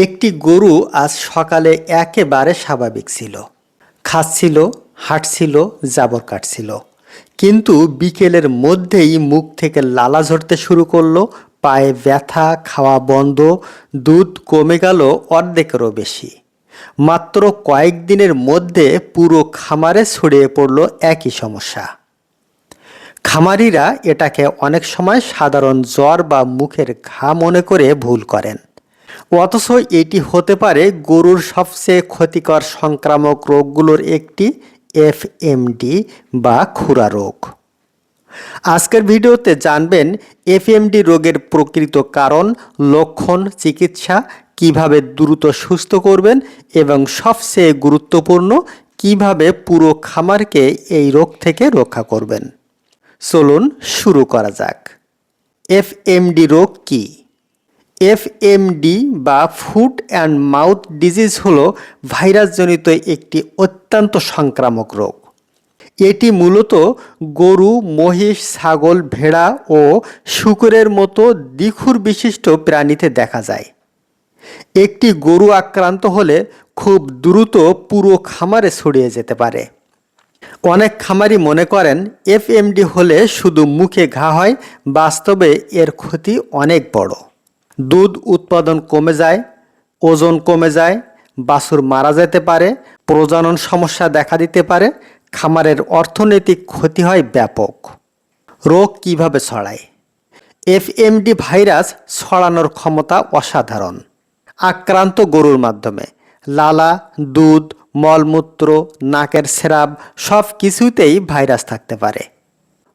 একটি গরু আজ সকালে একেবারে স্বাভাবিক ছিল। খাচ্ছিল, হাঁটছিল, জাবর কাটছিল। কিন্তু বিকেলের মধ্যেই মুখ থেকে লালা ঝরতে শুরু করলো, পায়ে ব্যথা, খাওয়া বন্ধ, দুধ কমে গেল অর্ধেকেরও বেশি। মাত্র কয়েকদিনের মধ্যে পুরো খামারে ছড়িয়ে পড়ল একই সমস্যা। খামারিরা এটাকে অনেক সময় সাধারণ জ্বর বা মুখের ঘা মনে করে ভুল করেন। অথচ এটি হতে পারে গরুর সবচেয়ে ক্ষতিকর সংক্রামক রোগগুলোর একটি, এফএমডি বা খুরা রোগ। আজকের ভিডিওতে জানবেন এফএমডি রোগের প্রকৃত কারণ, লক্ষণ, চিকিৎসা, কিভাবে দ্রুত সুস্থ করবেন এবং সবচেয়ে গুরুত্বপূর্ণ কিভাবে পুরো খামারকে এই রোগ থেকে রক্ষা করবেন। চলুন শুরু করা যাক। এফএমডি রোগ কি? এফএমডি বা ফুট অ্যান্ড মাউথ ডিজিজ হলো ভাইরাসজনিত একটি অত্যন্ত সংক্রামক রোগ। এটি মূলত গরু, মহিষ, ছাগল, ভেড়া ও শূকরের মতো দ্বিখুর বিশিষ্ট প্রাণীতে দেখা যায়। একটি গরু আক্রান্ত হলে খুব দ্রুত পুরো খামারে ছড়িয়ে যেতে পারে। অনেক খামারি মনে করেন এফএমডি হলে শুধু মুখে ঘা হয়, বাস্তবে এর ক্ষতি অনেক বড়। দুধ উৎপাদন কমে যায়, ওজন কমে যায়, বাছুর মারা যেতে পারে, প্রজনন সমস্যা দেখা দিতে পারে, খামারের অর্থনৈতিক ক্ষতি হয় ব্যাপক। রোগ কিভাবে ছড়ায়? এফএমডি ভাইরাস ছড়ানোর ক্ষমতা অসাধারণ। আক্রান্ত গরুর মাধ্যমে লালা, দুধ, মলমূত্র, নাকের স্রাব সব কিছুতেই ভাইরাস থাকতে পারে।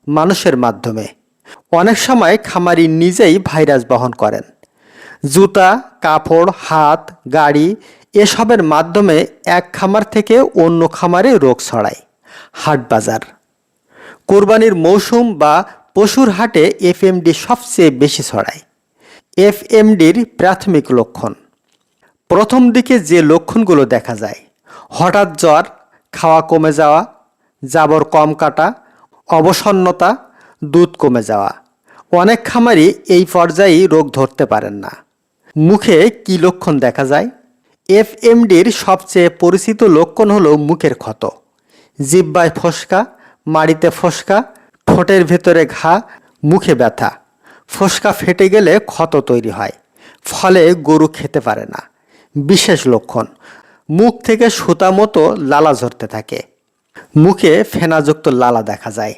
মানুষের মাধ্যমে অনেক সময় খামারি নিজেই ভাইরাস বহন করেন। জুতা, কাপড়, হাত, গাড়ি এসবের মাধ্যমে এক খামার থেকে অন্য খামারে রোগ ছড়ায়। হাটবাজার, কোরবানির মৌসুম বা পশুর হাটে এফএমডি সবচেয়ে বেশি ছড়ায়। এফএমডির প্রাথমিক লক্ষণ। প্রথম দিকে যে লক্ষণগুলো দেখা যায়: হঠাৎ জ্বর, খাওয়া কমে যাওয়া, জাবর কম কাটা, অবসন্নতা, দুধ কমে যাওয়া। অনেক খামারি এই পর্যায়েই রোগ ধরতে পারেন না। মুখে কি লক্ষণ দেখা যায়? এফএমডির সবচেয়ে পরিচিত লক্ষণ হলো মুখের ক্ষত, জিহ্বায় ফোসকা, মাড়িতে ফোসকা, ঠোঁটের ভেতরে ঘা, মুখে ব্যথা। ফোসকা ফেটে গেলে ক্ষত তৈরি হয়, ফলে গরু খেতে পারে না। বিশেষ লক্ষণ: মুখ থেকে সুতা মতো লালা ঝরতে থাকে, মুখে ফেনাযুক্ত লালা দেখা যায়,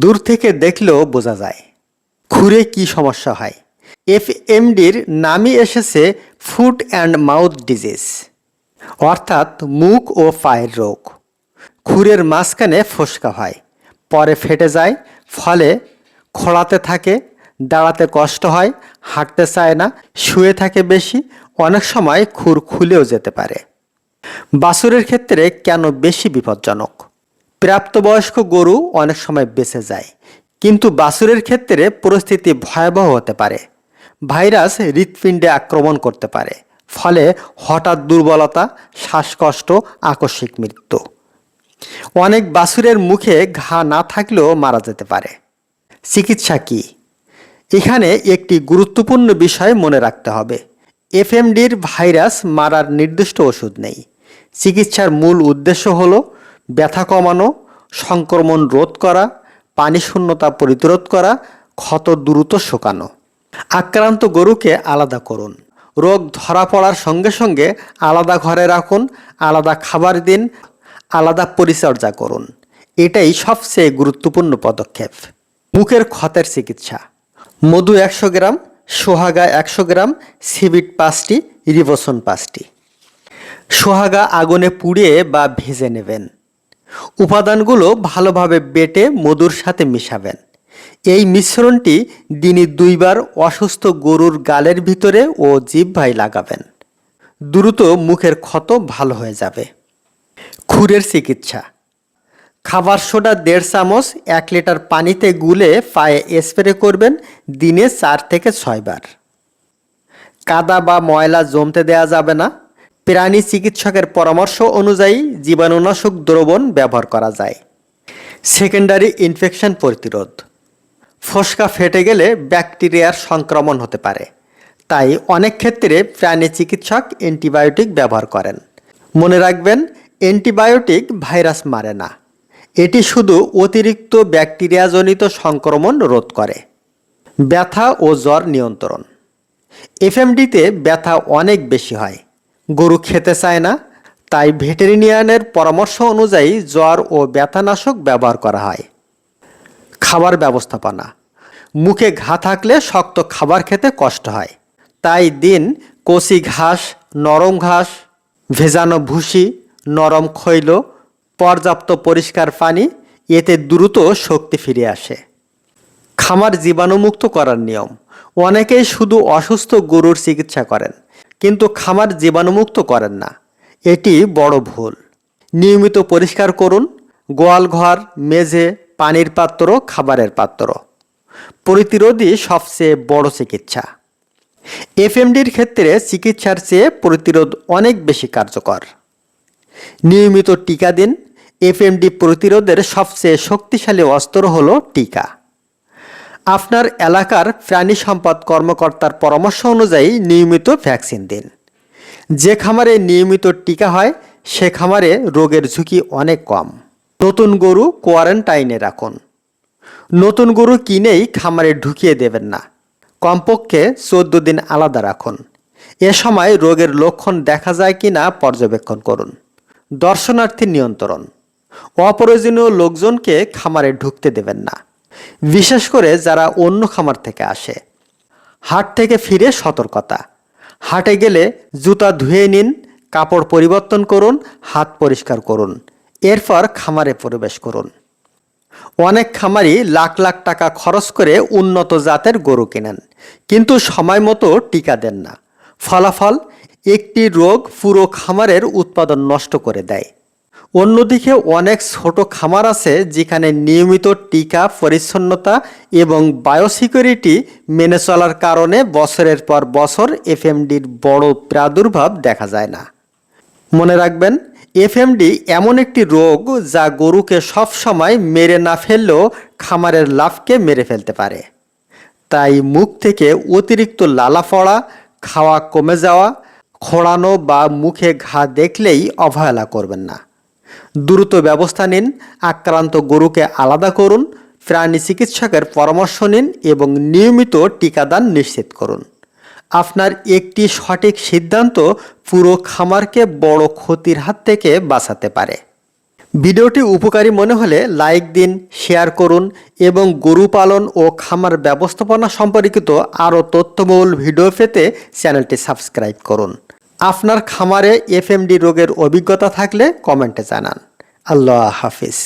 দূর থেকে দেখলেও বোঝা যায়। খুরে কি সমস্যা হয়? এফএমডির নামই এসেছে ফুট অ্যান্ড মাউথ ডিজিজ, অর্থাৎ মুখ ও পায়ের রোগ। খুরের মাঝখানে ফোসকা হয়, পরে ফেটে যায়, ফলে খোঁড়াতে থাকে, দাঁড়াতে কষ্ট হয়, হাঁটতে চায় না, শুয়ে থাকে বেশি, অনেক সময় খুর খুলেও যেতে পারে। বাছুরের ক্ষেত্রে কেন বেশি বিপজ্জনক? প্রাপ্তবয়স্ক গরু অনেক সময় বেঁচে যায়, কিন্তু বাছুরের ক্ষেত্রে পরিস্থিতি ভয়াবহ হতে পারে। ভাইরাস হৃৎপিণ্ডে আক্রমণ করতে পারে, ফলে হঠাৎ দুর্বলতা, শ্বাসকষ্ট, আকস্মিক মৃত্যু। অনেক বাছুরের মুখে ঘা না থাকলেও মারা যেতে পারে। চিকিৎসা কি? এখানে একটি গুরুত্বপূর্ণ বিষয় মনে রাখতে হবে: এফএমডির ভাইরাস মারার নির্দিষ্ট ওষুধ নেই। চিকিৎসার মূল উদ্দেশ্য হল ব্যথা কমানো, সংক্রমণ রোধ করা, পানি শূন্যতা প্রতিরোধ করা, ক্ষত দ্রুত শুকানো। আক্রান্ত গরুকে আলাদা করুন। রোগ ধরা পড়ার সঙ্গে সঙ্গে আলাদা ঘরে রাখুন, আলাদা খাবার দিন, আলাদা পরিচর্যা করুন। এটাই সবচেয়ে গুরুত্বপূর্ণ পদক্ষেপ। মুখের ক্ষতের চিকিৎসা: মধু 100 গ্রাম, সোহাগা 100 গ্রাম, সিবিট 5টি, রিবোসন 5টি। সোহাগা আগুনে পুড়িয়ে বা ভেজে নেবেন। উপাদানগুলো ভালোভাবে বেটে মধুর সাথে মিশাবেন। এই মিশ্রণটি দিনে 2 বার অসুস্থ গরুর গালের ভিতরে ও জিহ্বায় লাগাবেন। দ্রুত মুখের ক্ষত ভালো হয়ে যাবে। খুরের চিকিৎসা: খাবার সোডা 1.5 চামচ 1 লিটার পানিতে গুলে পায়ে স্প্রে করবেন, দিনে 4 থেকে 6 বার। কাদা বা ময়লা জমতে দেওয়া যাবে না। প্রাণী চিকিৎসকের পরামর্শ অনুযায়ী জীবাণুনাশক দ্রবণ ব্যবহার করা যায়। সেকেন্ডারি ইনফেকশন প্রতিরোধ: ফোসকা ফেটে গেলে ব্যাকটেরিয়ার সংক্রমণ হতে পারে, তাই অনেক ক্ষেত্রে প্রাণী চিকিৎসক অ্যান্টিবায়োটিক ব্যবহার করেন। মনে রাখবেন, অ্যান্টিবায়োটিক ভাইরাস মারে না, এটি শুধু অতিরিক্ত ব্যাকটেরিয়াজনিত সংক্রমণ রোধ করে। ব্যথা ও জ্বর নিয়ন্ত্রণ। এফএমডিতে ব্যথা অনেক বেশি হয়, গরু খেতে চায় না, তাই ভেটেরিনিয়ানের পরামর্শ অনুযায়ী জ্বর ও ব্যথানাশক ব্যবহার করা হয়। খাবার ব্যবস্থাপনা। মুখে ঘা থাকলে শক্ত খাবার খেতে কষ্ট হয়, তাই দিন কচি ঘাস, নরম ঘাস, ভেজানো ভুসি, নরম খৈল, পর্যাপ্ত পরিষ্কার পানি, এতে দ্রুত শক্তি ফিরে আসে। খামার জীবাণুমুক্ত করার নিয়ম। অনেকেই শুধু অসুস্থ গরুর চিকিৎসা করেন, কিন্তু খামার জীবাণুমুক্ত করেন না, এটি বড় ভুল। নিয়মিত পরিষ্কার করুন গোয়াল ঘর, মেঝে, পানির পাত্র, খাবারের পাত্র। প্রতিরোধই সবচেয়ে বড় চিকিৎসা। এফএমডির ক্ষেত্রে চিকিৎসার চেয়ে প্রতিরোধ অনেক বেশি কার্যকর। নিয়মিত টিকা দিন। এফএমডি প্রতিরোধের সবচেয়ে শক্তিশালী অস্ত্র হলো টিকা। আপনার এলাকার প্রাণী সম্পদ কর্মকর্তার পরামর্শ অনুযায়ী নিয়মিত ভ্যাকসিন দিন। যে খামারে নিয়মিত টিকা হয় সে খামারে রোগের ঝুঁকি অনেক কম। নতুন গরু কোয়ারেন্টাইনে রাখুন। নতুন গরু কিনেই খামারে ঢুকিয়ে দেবেন না, কমপক্ষে 14 দিন আলাদা রাখুন। এ সময় রোগের লক্ষণ দেখা যায় কিনা পর্যবেক্ষণ করুন। দর্শনার্থী নিয়ন্ত্রণ। অপ্রয়োজনীয় লোকজনকে খামারে ঢুকতে দেবেন না, বিশেষ করে যারা অন্য খামার থেকে আসে। হাট থেকে ফিরে সতর্কতা। হাটে গেলে জুতা ধুয়ে নিন, কাপড় পরিবর্তন করুন, হাত পরিষ্কার করুন, এরপর খামারে প্রবেশ করুন। অনেক খামারি লাখ লাখ টাকা খরচ করে উন্নত জাতের গরু কেনেন, কিন্তু সময় মতো টিকা দেন না। ফলাফল, একটি রোগ পুরো খামারের উৎপাদন নষ্ট করে দেয়। অন্যদিকে অনেক ছোট খামার আছে যেখানে নিয়মিত টিকা, পরিচ্ছন্নতা এবং বায়োসিকিউরিটি মেনে চলার কারণে বছরের পর বছর এফএমডির বড় প্রাদুর্ভাব দেখা যায় না। মনে রাখবেন, এফএমডি এমন একটি রোগ যা গরুকে সব সময় মেরে না ফেললেও খামারের লাভকে মেরে ফেলতে পারে। তাই মুখ থেকে অতিরিক্ত লালা পড়া, খাওয়া কমে যাওয়া, খোঁড়ানো বা মুখে ঘা দেখলেই অবহেলা করবেন না। দ্রুত ব্যবস্থা নিন, আক্রান্ত গরুকে আলাদা করুন, প্রাণী চিকিৎসকের পরামর্শ নিন এবং নিয়মিত টিকাদান নিশ্চিত করুন। আপনার একটি সঠিক সিদ্ধান্ত পুরো খামারকে বড় ক্ষতির হাত থেকে বাঁচাতে পারে। ভিডিওটি উপকারী মনে হলে লাইক দিন, শেয়ার করুন এবং গরু পালন ও খামার ব্যবস্থাপনা সম্পর্কিত আরও তথ্যবহুল ভিডিও পেতে চ্যানেলটি সাবস্ক্রাইব করুন। আপনার খামারে এফএমডি রোগের অভিজ্ঞতা থাকলে কমেন্টে জানান। আল্লাহ হাফিজ।